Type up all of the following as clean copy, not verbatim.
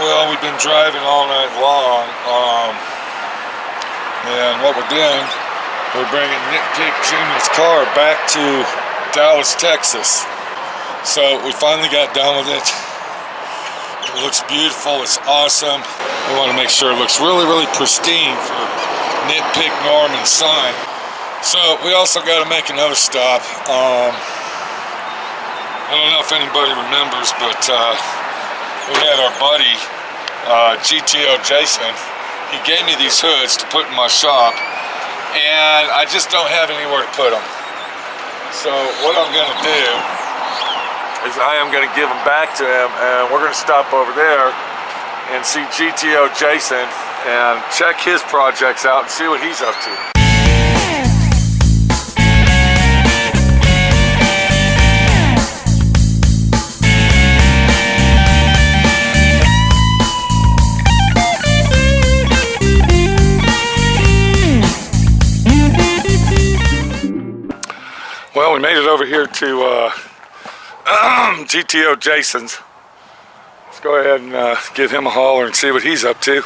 Well, we've been driving all night long, and what we're doing, we're bringing Nitpick Jr.'s car back to Dallas, Texas. So we finally got done with it. It looks beautiful, it's awesome. We want to make sure it looks really, really pristine for Nitpick Norm and Son. So we also got to make another stop. I don't know if anybody remembers, but we had our buddy, GTO Jason. He gave me these hoods to put in my shop, and I just don't have anywhere to put them. So what I'm going to do is I am going to give them back to him, and we're going to stop over there and see GTO Jason and check his projects out and see what he's up to. Well, we made it over here to GTO Jason's. Let's go ahead and give him a holler and see what he's up to.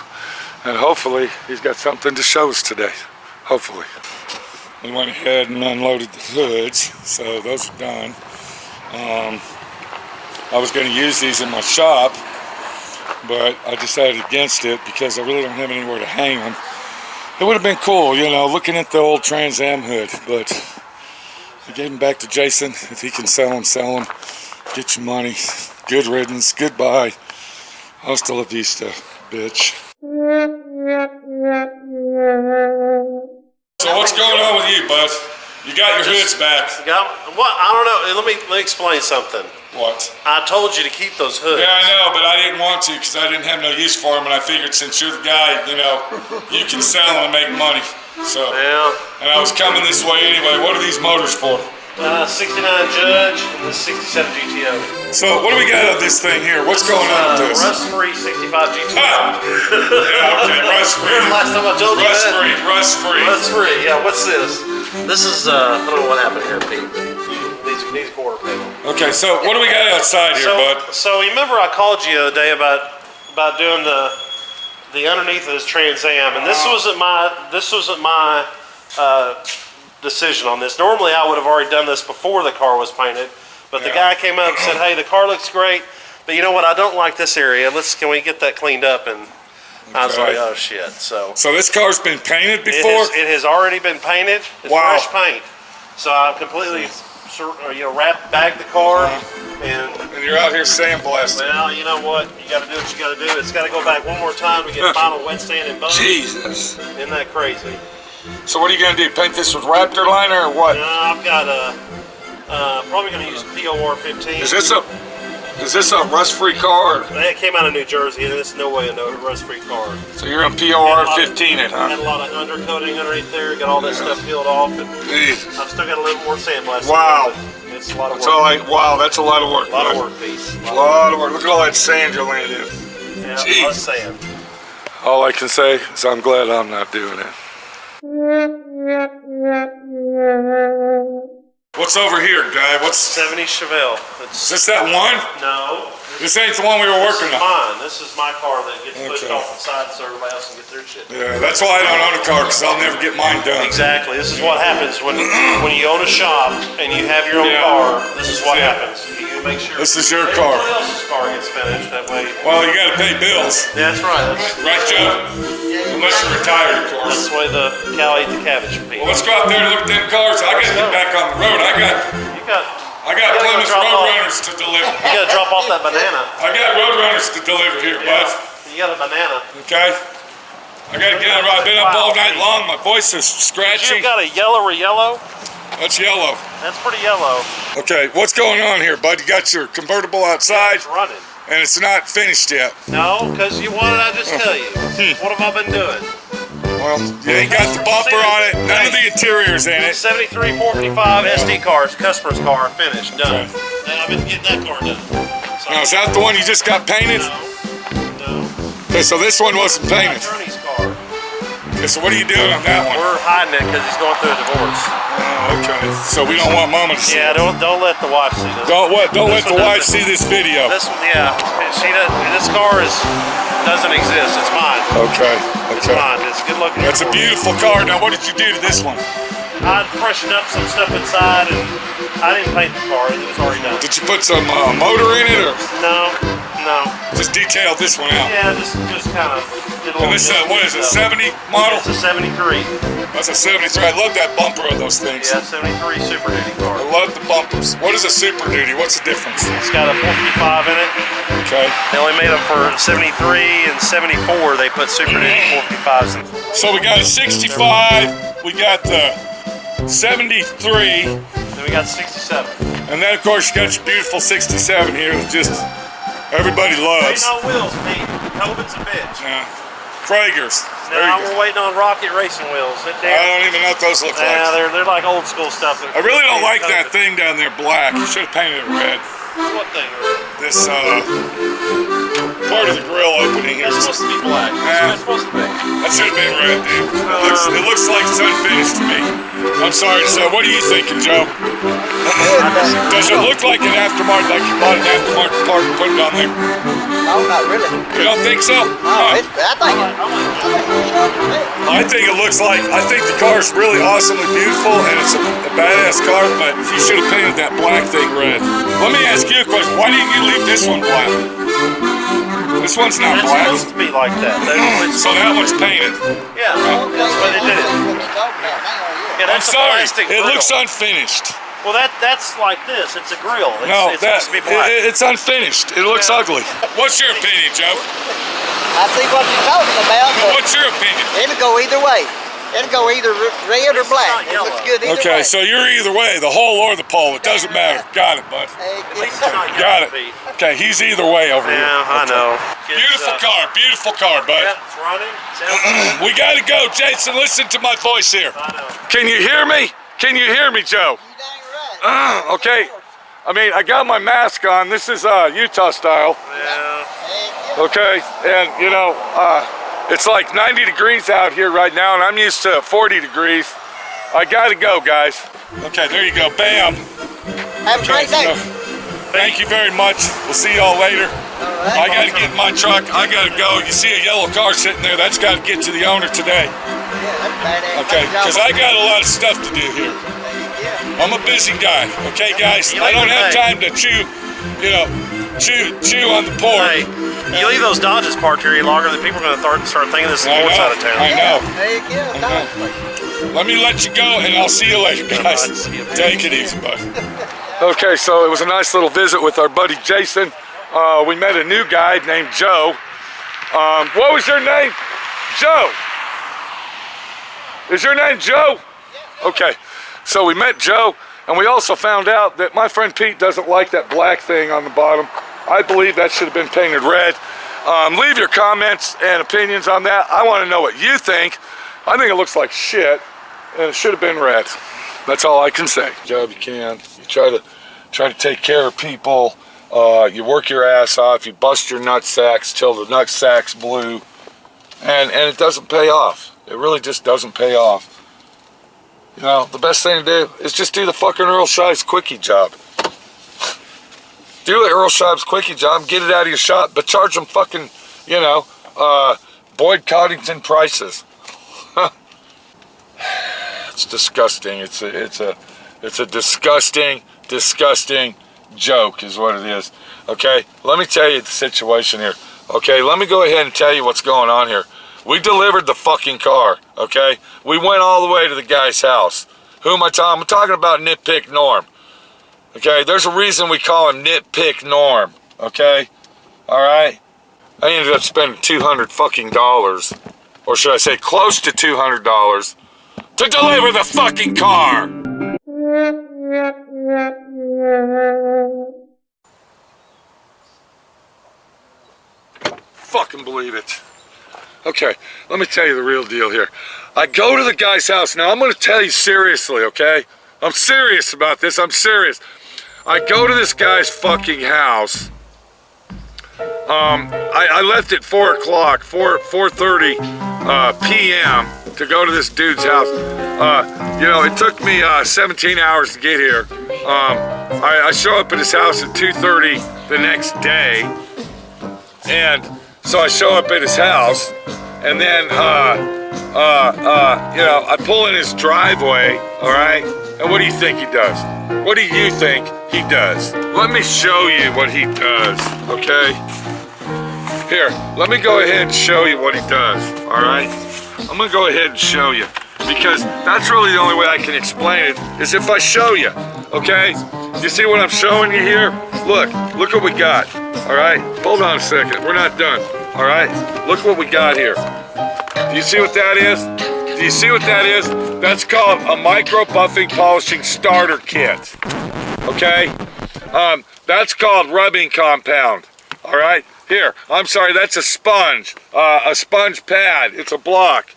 And hopefully he's got something to show us today. Hopefully. We went ahead and unloaded the hoods, so those are done. I was going to use these in my shop, but I decided against it because I really don't have anywhere to hang them. It would have been cool, you know, looking at the old Trans Am hood, but I gave them back to Jason. If he can sell them, sell them. Get your money. Good riddance. Goodbye. Hasta la vista, bitch. So what's going on with you, bud? You got your hoods back. What? I don't know. Let me explain something. What? I told you to keep those hoods. Yeah, I know, but I didn't want to because I didn't have no use for them, and I figured since you're the guy, you know, you can sell them and make money. So, yeah. And I was coming this way anyway. What are these motors for? 69 Judge and the 67 GTO. So what do we got on this thing here? What's going on with this? Rust-free 65 GTO. Yeah, okay, rust-free. Last time I told you Rust-free, rust-free. Rust-free, yeah, what's this? This is, I don't know what happened here, Pete. Needs a quarter panel. Okay, so what do we got outside here, bud? So remember I called you the other day about doing the underneath of this Trans Am, and this wasn't my decision on this. Normally I would have already done this before the car was painted, but the guy came up and said, "Hey, the car looks great, but you know what? I don't like this area. Can we get that cleaned up?" And I was like, "Oh shit!" So this car's been painted before? It has already been painted. It's fresh paint. So I completely, bagged the car. And you're out here sandblasting. Well, you know what? You got to do what you got to do. It's got to go back one more time to get final wet sand and bone. Jesus. Isn't that crazy? So what are you going to do? Paint this with Raptor liner or what? No, I've got probably going to use POR 15. Is this a rust-free car? It came out of New Jersey, and there's no way to know a rust-free car. So you're on POR 15 it, huh? Had a lot of undercoating underneath there. Got all that stuff peeled off. And I've still got a little more sandblasting. Wow. It's a lot of work. Wow, that's a lot of work. A lot of work, piece. A lot of work. Look at all that sand you're laying in. Yeah, a lot of sand. All I can say is I'm glad I'm not doing it. What's over here, guy? 70 Chevelle. Is this that one? No. This ain't the one we were working on. Mine. This is my car that gets pushed off the side so everybody else can get their shit. Yeah, that's why I don't own a car, because I'll never get mine done. Exactly. This is what happens when you own a shop and you have your own car. This is what happens. You make sure this is your car. Everybody else's car gets finished that way. Well, you got to pay bills. Yeah, that's right. Right, Joe? Unless you're retired, of course. That's the way the cow ate the cabbage. Well, let's go out there and look at them cars. I got to get back on the road. I got Plymouth Roadrunners to deliver. You got to drop off that banana. I got Roadrunners to deliver here, bud. You got a banana. Okay. I got to get on. I've been up all night long. My voice is scratchy. You got a yellow. That's yellow. That's pretty yellow. Okay, what's going on here, bud? You got your convertible outside. It's running. And it's not finished yet. No, because what did I just tell you? What have I been doing? Well, you ain't got the bumper on it. None of the interior's in it. 73 455 SD cars, customer's car, finished, done. And I've been getting that car done. So now, is that the one you just got painted? No. Okay, so this one wasn't painted. Attorney's car. Okay, so what are you doing on that one? We're hiding it because he's going through a divorce. Oh, okay. So we don't want Mama to see Yeah, it. don't let the wife see this. Don't let This the one wife doesn't. see this video. This one, yeah. She doesn't. This car doesn't exist. It's mine. Okay. It's mine. It's good looking. That's a beautiful car. Now, what did you do to this one? I freshened up some stuff inside, and I didn't paint the car. It was already done. Did you put some motor in it, or No. just detail this one out? Yeah, just kind of. And this, what is it, 70 model? It's a 73. That's a 73. I love that bumper of those things. Yeah, 73 Super Duty car. I love the bumpers. What is a Super Duty? What's the difference? It's got a 455 in it. Okay. They only made them for 73 and 74. They put Super Duty 455s in. So we got a 65. We got the 73. Then we got 67. And then, of course, you got your beautiful 67 here that just everybody Waiting loves. on wheels, Pete. COVID's a bitch. Yeah. Kragers. There Now you go. we're waiting on Rocket Racing wheels. I don't even know what those look Yeah, like. they're like old school stuff. I really don't like that thing down there black. You should have painted it red. What thing? This part of the grill opening here. It's supposed to be black. Yeah. It's supposed to be. That should have been red, dude. It looks like it's unfinished to me. I'm sorry to say. What are you thinking, Joe? Does it look like an aftermarket, like you bought an aftermarket part and put it on there? No, not really. You don't think so? No, I think it looks like, I think the car is really awesomely beautiful and it's a badass car, but you should have painted that black thing red. Let me ask you a question. Why didn't you leave this one black? This one's not It's black. supposed to be like that. So that one's painted. Yeah, that's why they did it. Yeah, I'm that's a sorry, plastic it grill. looks unfinished. Well, that's like this. It's a grill. No, It's supposed to be black. it's unfinished. It looks ugly. What's your opinion, Joe? I see what you're talking about, but What's your opinion? it'll go either way. It'll go either red or It's black. not It looks yellow. good either Okay, way. so you're either way, the hole or the pole. It doesn't matter. Got it, bud. Hey, At least it's not Got yellow, it. Pete. Okay, he's either way over here. Yeah, I know. Beautiful car, bud. Yeah, it's running. Sounds good. We gotta go, Jason. Listen to my voice here. I know. Can you hear me? Can you hear me, Joe? You dang right. Okay. I mean, I got my mask on. This is Utah style. Yeah. Hey, Okay, and you know, it's like 90 degrees out here right now, and I'm used to 40 degrees. I gotta go, guys. Okay, there you go. Bam. have a great day. Thank you very much. We'll see y'all later. I gotta get in my truck. I gotta go. You see a yellow car sitting there. That's gotta get to the owner today. Yeah, that's badass. Okay, because I got a lot of stuff to do here. I'm a busy guy. Okay, guys. I don't have time to chew, chew on the pork. Hey, you leave those Dodges parked here any longer, then people are going to start thinking this is the north side of town. I know. There you go. Totally. Let me let you go, and I'll see you later, guys. See you. Take it easy, bud. Okay, so it was a nice little visit with our buddy Jason. We met a new guy named Joe. What was your name? Joe. Is your name Joe? Okay, so we met Joe, and we also found out that my friend Pete doesn't like that black thing on the bottom. I believe that should have been painted red. Leave your comments and opinions on that. I want to know what you think. I think it looks like shit, and it should have been red. That's all I can say. Job you can. You try to take care of people. You work your ass off. You bust your nut sacks till the nut sack's blue, and it doesn't pay off. It really just doesn't pay off. You know, the best thing to do is just do the fucking Earl Shives quickie job. Do the Earl Shives quickie job, get it out of your shop, but charge them fucking, Boyd Coddington prices. It's disgusting. It's a disgusting joke is what it is. Okay, let me tell you the situation here. Okay, let me go ahead and tell you what's going on here. We delivered the fucking car, okay? We went all the way to the guy's house. Who am I talking? I'm talking about Nitpick Norm. Okay, there's a reason we call him Nitpick Norm, okay? All right? I ended up spending $200 fucking dollars, or should I say close to $200, to deliver the fucking car. Fucking believe it. Okay, let me tell you the real deal here. I go to the guy's house. Now, I'm going to tell you seriously, okay? I'm serious about this. I'm serious. I go to this guy's fucking house. I left at 4 o'clock, 4:30 p.m. to go to this dude's house. You know, it took me 17 hours to get here. I show up at his house at 2:30 the next day, and so I show up at his house, and then you know, I pull in his driveway, all right? And what do you think he does? What do you think he does? Let me show you what he does, okay? Here, let me go ahead and show you what he does, all right? I'm gonna go ahead and show you, because that's really the only way I can explain it, is if I show you, okay? You see what I'm showing you here? Look what we got, all right? Hold on a second, we're not done, all right? Look what we got here. Do you see what that is? Do you see what that is? That's called a micro buffing polishing starter kit, okay? That's called rubbing compound, all right? Here, I'm sorry, that's a sponge pad. It's a block.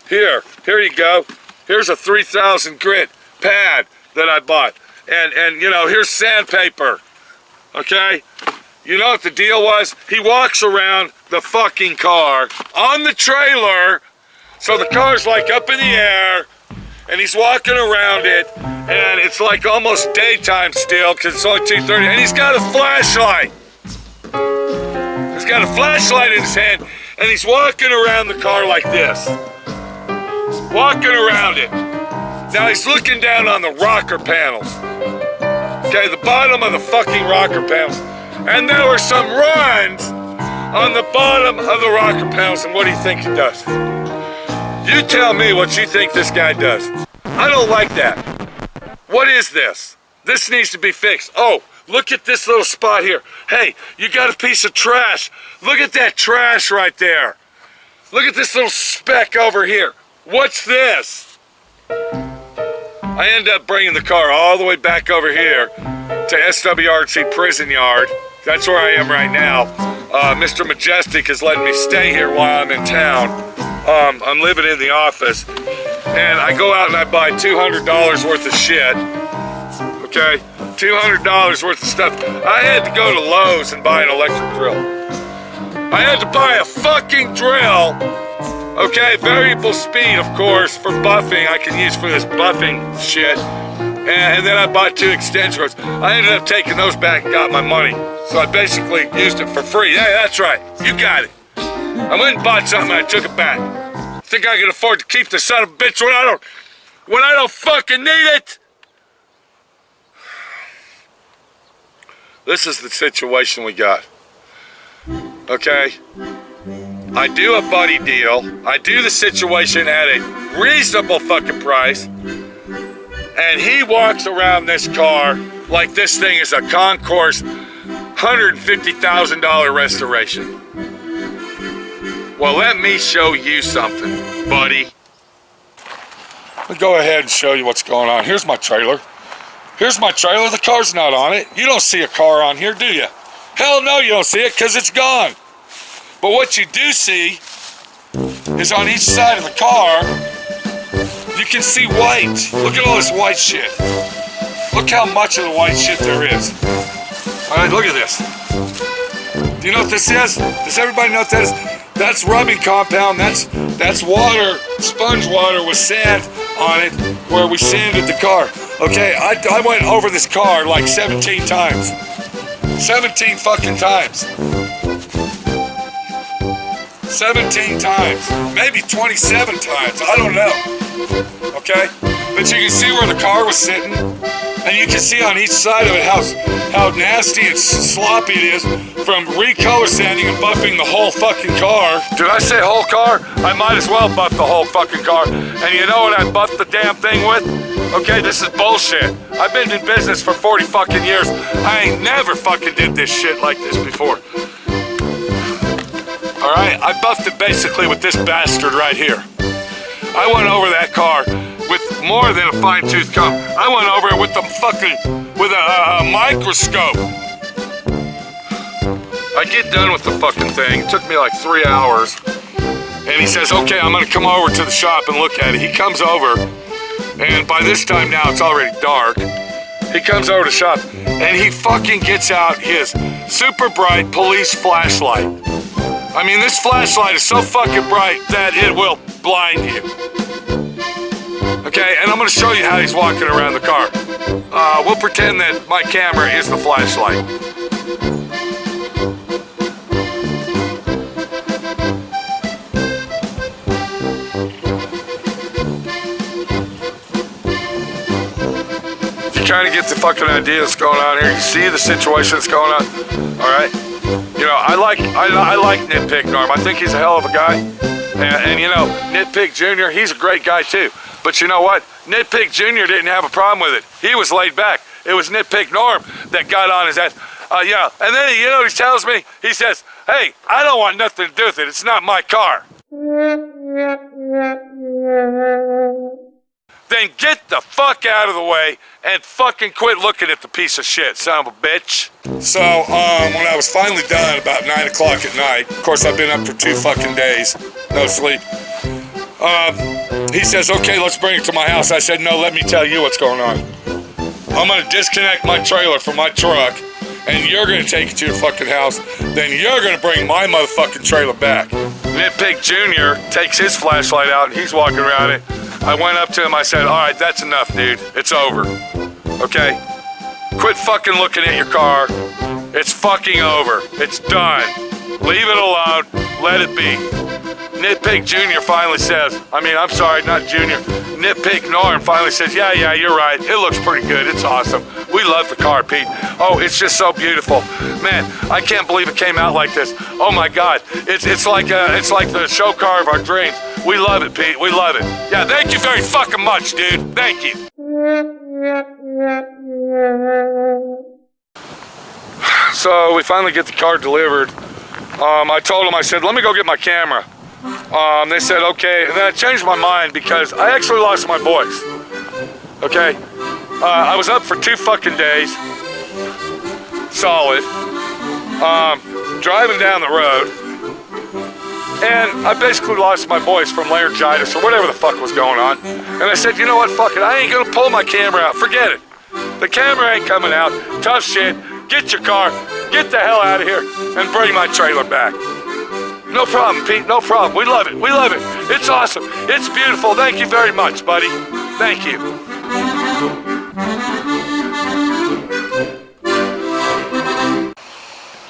Here you go. Here's a 3000 grit pad that I bought. And you know, here's sandpaper, okay? You know what the deal was? He walks around the fucking car on the trailer, so the car's like up in the air, and he's walking around it, and it's like almost daytime still, because it's only 2:30, and he's got a flashlight. He's got a flashlight in his hand, and he's walking around the car like this. Walking around it. Now he's looking down on the rocker panels. Okay, the bottom of the fucking rocker panels. And there were some runs on the bottom of the rocker panels, and what do you think he does? You tell me what you think this guy does. I don't like that. What is this? This needs to be fixed. Oh, look at this little spot here. Hey, you got a piece of trash. Look at that trash right there. Look at this little speck over here. What's this? I end up bringing the car all the way back over here to SWRC Prison Yard. That's where I am right now. Mr. Majestic is letting me stay here while I'm in town. I'm living in the office. And I go out and I buy $200 worth of shit. Okay? $200 worth of stuff. I had to go to Lowe's and buy an electric drill. I had to buy a fucking drill. Okay, variable speed, of course, for buffing. I can use for this buffing shit. And then I bought 2 extension cords. I ended up taking those back and got my money. So I basically used it for free. Yeah, that's right. You got it. I went and bought something and I took it back. Think I can afford to keep the son of a bitch when I don't fucking need it? This is the situation we got. Okay? I do a buddy deal. I do the situation at a reasonable fucking price. And he walks around this car like this thing is a concourse $150,000 restoration. Well, let me show you something, buddy. Let me go ahead and show you what's going on. Here's my trailer. Here's my trailer. The car's not on it. You don't see a car on here, do you? Hell no, you don't see it, because it's gone. But what you do see is on each side of the car, you can see white. Look at all this white shit. Look how much of the white shit there is. All right, look at this. Do you know what this is? Does everybody know what that is? That's rubbing compound. That's water, sponge water with sand on it, where we sanded the car. Okay, I went over this car like 17 times. 17 fucking times. 17 times. Maybe 27 times. I don't know. Okay? But you can see where the car was sitting. And you can see on each side of it how nasty and sloppy it is from recolor sanding and buffing the whole fucking car. Did I say whole car? I might as well buff the whole fucking car. And you know what I buffed the damn thing with? Okay, this is bullshit. I've been in business for 40 fucking years. I ain't never fucking did this shit like this before. Alright, I buffed it basically with this bastard right here. I went over that car with more than a fine-tooth comb. I went over it with a microscope. I get done with the fucking thing. It took me like 3 hours. And he says, okay, I'm gonna come over to the shop and look at it. He comes over, and by this time now it's already dark. He comes over to the shop, and he fucking gets out his super bright police flashlight. I mean, this flashlight is so fucking bright that it will blind you. Okay, and I'm gonna show you how he's walking around the car. We'll pretend that my camera is the flashlight. You kind of get the fucking idea that's going on here. You see the situation that's going on. All right. You know, I like Nitpick Norm. I think he's a hell of a guy. And you know, Nitpick Jr., he's a great guy too. But you know what? Nitpick Jr. didn't have a problem with it. He was laid back. It was Nitpick Norm that got on his ass. Yeah. And then you know what he tells me? He says, "Hey, I don't want nothing to do with it. It's not my car." Then get the fuck out of the way and fucking quit looking at the piece of shit, son of a bitch. So, when I was finally done about 9 o'clock at night, of course I've been up for 2 fucking days, no sleep. He says, "Okay, let's bring it to my house." I said, "No, let me tell you what's going on. I'm gonna disconnect my trailer from my truck, and you're gonna take it to your fucking house. Then you're gonna bring my motherfucking trailer back." Nitpick Jr. takes his flashlight out, and he's walking around it. I went up to him, I said, "All right, that's enough, dude. It's over. Okay? Quit fucking looking at your car. It's fucking over. It's done. Leave it alone. Let it be." Nitpick Jr. finally says, I'm sorry, not Junior. Nitpick Norm finally says, yeah, you're right. It looks pretty good. It's awesome. We love the car, Pete. Oh, it's just so beautiful. Man, I can't believe it came out like this. Oh my God. It's like the show car of our dreams. We love it, Pete. We love it. Yeah, thank you very fucking much, dude. Thank you. So we finally get the car delivered. I told them, I said, "Let me go get my camera." They said, "Okay." And then I changed my mind because I actually lost my voice. Okay? I was up for 2 fucking days. Solid. Driving down the road. And I basically lost my voice from laryngitis or whatever the fuck was going on. And I said, "You know what? Fuck it. I ain't gonna pull my camera out. Forget it. The camera ain't coming out. Tough shit. Get your car. Get the hell out of here and bring my trailer back." "No problem, Pete. No problem. We love it. We love it. It's awesome. It's beautiful. Thank you very much, buddy. Thank you."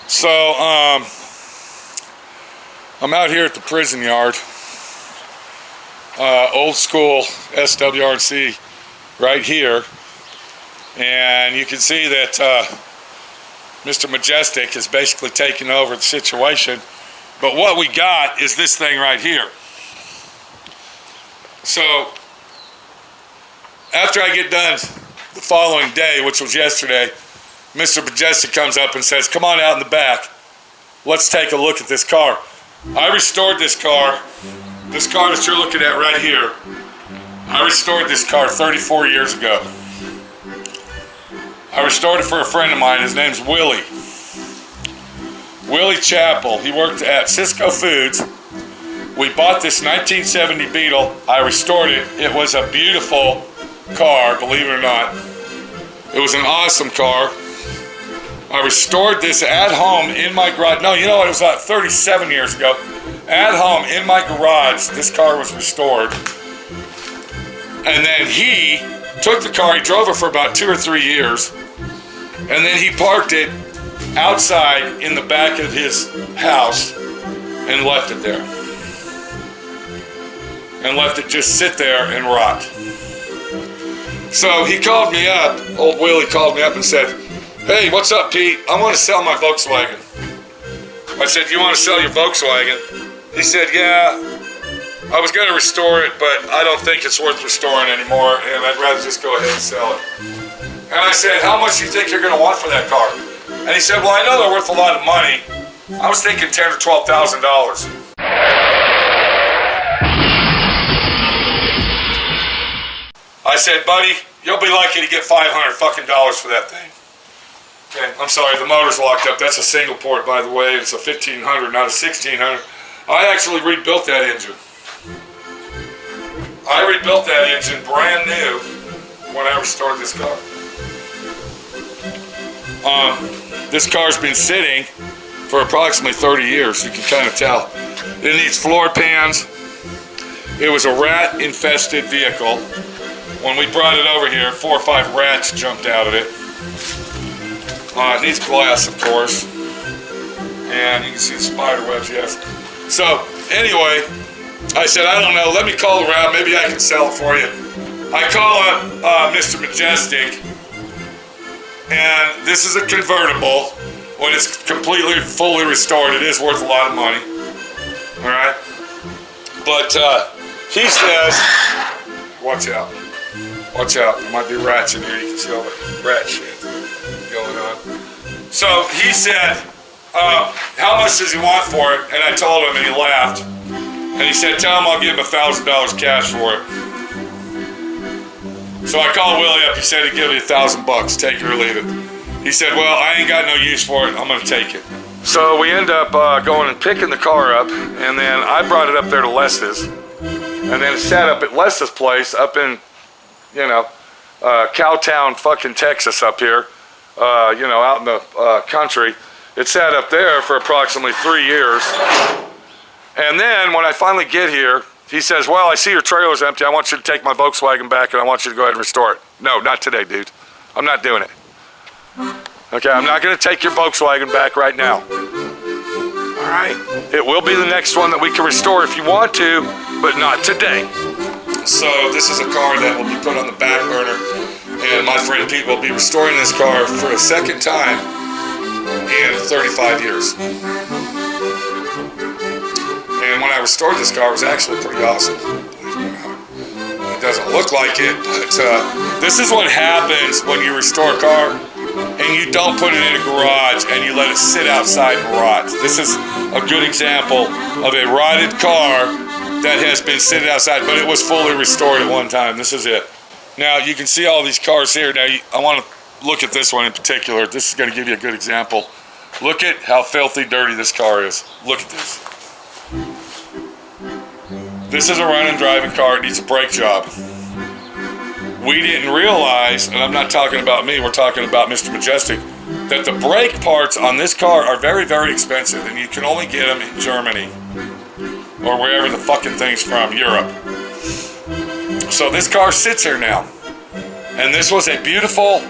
So, I'm out here at the prison yard. Old school SWRC right here. And you can see that Mr. Majestic has basically taken over the situation. But what we got is this thing right here. So, after I get done the following day, which was yesterday, Mr. Majestic comes up and says, "Come on out in the back. Let's take a look at this car." I restored this car that you're looking at right here. I restored this car 34 years ago. I restored it for a friend of mine. His name's Willie Chappell. He worked at Cisco Foods. We bought this 1970 Beetle. I restored it. It was a beautiful car, believe it or not. It was an awesome car. I restored this at home in my garage. No, you know what? It was about 37 years ago. At home in my garage, this car was restored. And then he took the car, he drove it for about 2 or 3 years, and then he parked it outside in the back of his house and left it there. And left it just sit there and rot. So he called me up, old Willie called me up and said, "Hey, what's up, Pete? I want to sell my Volkswagen." I said, "You want to sell your Volkswagen?" He said, "Yeah, I was going to restore it, but I don't think it's worth restoring anymore, and I'd rather just go ahead and sell it." And I said, "How much do you think you're going to want for that car?" And he said, "Well, I know they're worth a lot of money. I was thinking $10,000 or $12,000. I said, "Buddy, you'll be lucky to get $500 fucking dollars for that thing." Okay, I'm sorry, the motor's locked up. That's a single port, by the way. It's a 1500, not a 1600. I actually rebuilt that engine. I rebuilt that engine brand new when I restored this car. This car's been sitting for approximately 30 years. You can kind of tell. It needs floor pans. It was a rat-infested vehicle. When we brought it over here, 4 or 5 rats jumped out of it. It needs glass, of course. And you can see the spider webs, yes. So, anyway, I said, I don't know, let me call around, maybe I can sell it for you. I call up Mr. Majestic, and this is a convertible. When it's completely, fully restored, it is worth a lot of money. Alright? But he says, watch out. Watch out, there might be rats in here. You can see all the rat shit going on. So he said, how much does he want for it? And I told him, and he laughed. And he said, tell him I'll give him $1,000 cash for it. So I called Willie up. He said he'd give me $1,000, take it or leave it. He said, well, I ain't got no use for it. I'm going to take it. So we end up going and picking the car up, and then I brought it up there to Les's. And then it sat up at Les's place up in, you know, Cowtown, fucking Texas up here, you know, out in the country. It sat up there for approximately 3 years. And then when I finally get here, he says, well, I see your trailer's empty. I want you to take my Volkswagen back and I want you to go ahead and restore it. No, not today, dude. I'm not doing it. Okay, I'm not going to take your Volkswagen back right now. All right? It will be the next one that we can restore if you want to, but not today. So this is a car that will be put on the back burner, and my friend Pete will be restoring this car for a second time in 35 years. And when I restored this car, it was actually pretty awesome. It doesn't look like it, but this is what happens when you restore a car and you don't put it in a garage and you let it sit outside and rot. This is a good example of a rotted car that has been sitting outside, but it was fully restored at one time. This is it. Now, you can see all these cars here. Now, I want to look at this one in particular. This is going to give you a good example. Look at how filthy dirty this car is. Look at this. This is a running, driving car. It needs a brake job. We didn't realize, and I'm not talking about me, we're talking about Mr. Majestic, that the brake parts on this car are very, very expensive, and you can only get them in Germany or wherever the fucking thing's from, Europe. So this car sits here now, and this was a beautiful,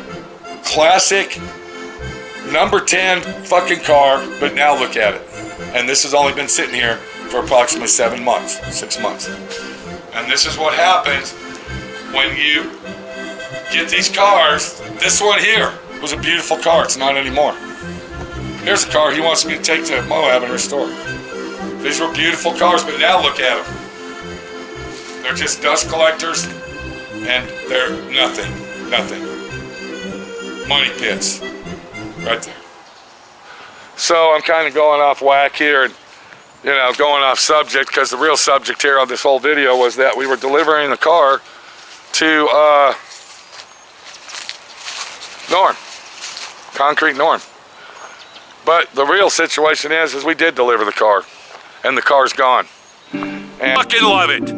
classic, number 10 fucking car, but now look at it. And this has only been sitting here for approximately 6 months. And this is what happens when you get these cars. This one here was a beautiful car. It's not anymore. Here's a car he wants me to take to Moab and restore. These were beautiful cars, but now look at them. They're just dust collectors, and they're nothing. Money pits. Right there. So I'm kind of going off whack here and, you know, going off subject, because the real subject here on this whole video was that we were delivering the car to Norm. Concrete Norm. But the real situation is we did deliver the car, and the car's gone. And fucking love it.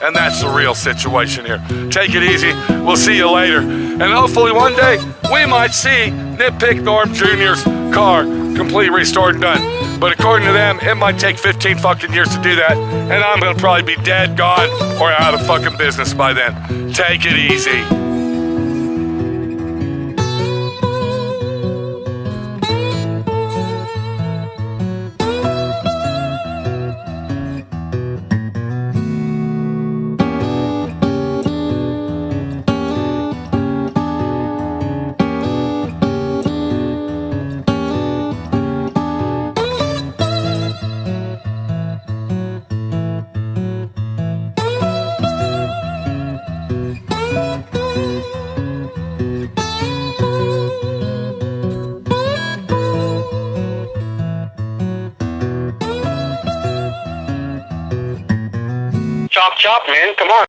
And that's the real situation here. Take it easy. We'll see you later. And hopefully one day we might see Nitpick Norm Jr.'s car complete, restored, and done. But according to them, it might take 15 fucking years to do that. And I'm gonna probably be dead, gone, or out of fucking business by then. Take it easy. Chop, chop, man. Come on.